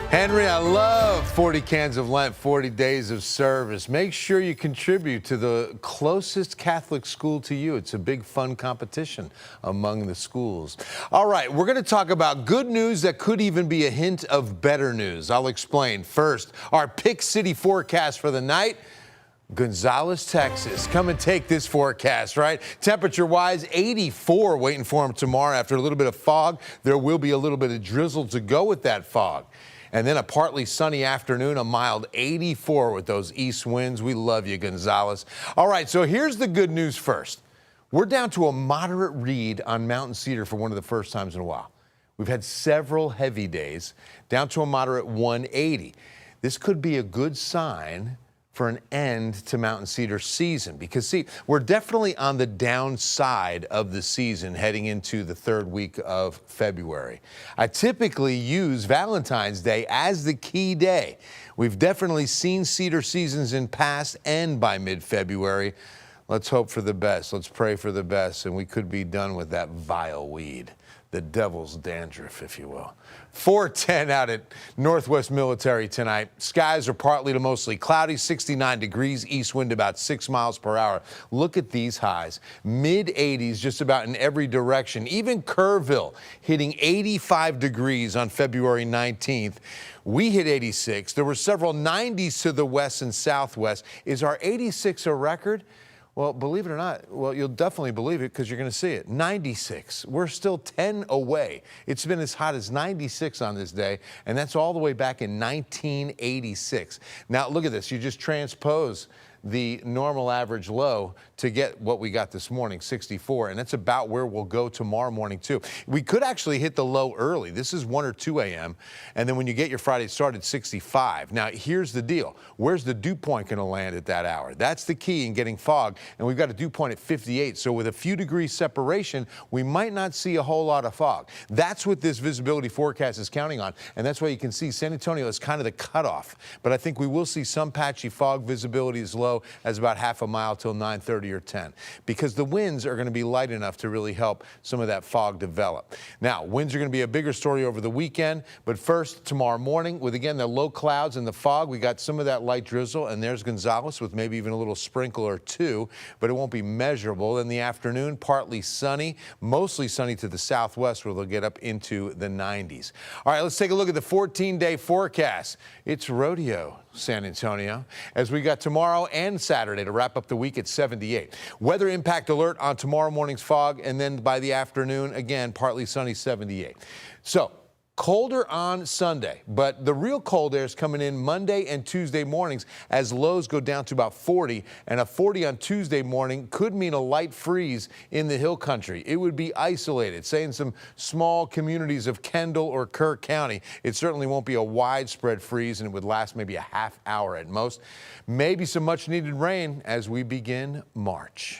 Henry, I love 40 cans of Lent, 40 days of service. Make sure you contribute to the closest Catholic school to you. It's a big, fun competition among the schools. All right, we're going to talk about good news that could even be a hint of better news. I'll explain. First, our Pick City forecast for the night. Gonzales, Texas. Come and take this forecast, right? Temperature-wise, 84 waiting for them tomorrow. After a little bit of fog, there will be a little bit of drizzle to go with that fog. And then a partly sunny afternoon, a mild 84 with those east winds. We love you, Gonzales. All right, so here's the good news first. We're down to a moderate read on Mountain Cedar for one of the first times in a while. We've had several heavy days, down to a moderate 180. This could be a good sign for an end to Mountain Cedar season, because see, we're definitely on the downside of the season heading into the third week of February. I typically use Valentine's Day as the key day. We've definitely seen cedar seasons in past end by mid-February. Let's hope for the best. Let's pray for the best, and we could be done with that vile weed. The devil's dandruff, if you will. 410 out at Northwest Military tonight. Skies are partly to mostly cloudy, 69 degrees, east wind about 6 miles per hour. Look at these highs. Mid-80s just about in every direction. Even Kerrville hitting 85 degrees on February 19th. We hit 86. There were several 90s to the west and southwest. Is our 86 a record? Well, believe it or not, well, you'll definitely believe it because you're going to see it. 96. We're still 10 away. It's been as hot as 96 on this day, and that's all the way back in 1986. Now, look at this. You just transpose the normal average low to get what we got this morning, 64, and that's about where we'll go tomorrow morning, too. We could actually hit the low early. This is 1 or 2 a.m., and then when you get your Friday started, 65. Now, here's the deal. Where's the dew point going to land at that hour? That's the key in getting fog, and we've got a dew point at 58, so with a few degrees separation, we might not see a whole lot of fog. That's what this visibility forecast is counting on, and that's why you can see San Antonio is kind of the cutoff, but I think we will see some patchy fog. Visibility is low as about half a mile till 9:30 or 10, because the winds are going to be light enough to really help some of that fog develop. Now, winds are going to be a bigger story over the weekend, but first, tomorrow morning, with again the low clouds and the fog, we got some of that light drizzle, and there's Gonzales with maybe even a little sprinkle or two, but it won't be measurable. In the afternoon, partly sunny, mostly sunny to the southwest, where they'll get up into the 90s. All right, let's take a look at the 14-day forecast. It's rodeo, San Antonio, as we got tomorrow and Saturday to wrap up the week at 78. Weather impact alert on tomorrow morning's fog, and then by the afternoon, again, partly sunny, 78. So colder on Sunday, but the real cold air is coming in Monday and Tuesday mornings as lows go down to about 40, and a 40 on Tuesday morning could mean a light freeze in the hill country. It would be isolated, say in some small communities of Kendall or Kirk County. It certainly won't be a widespread freeze, and it would last maybe a half hour at most. Maybe some much needed rain as we begin March.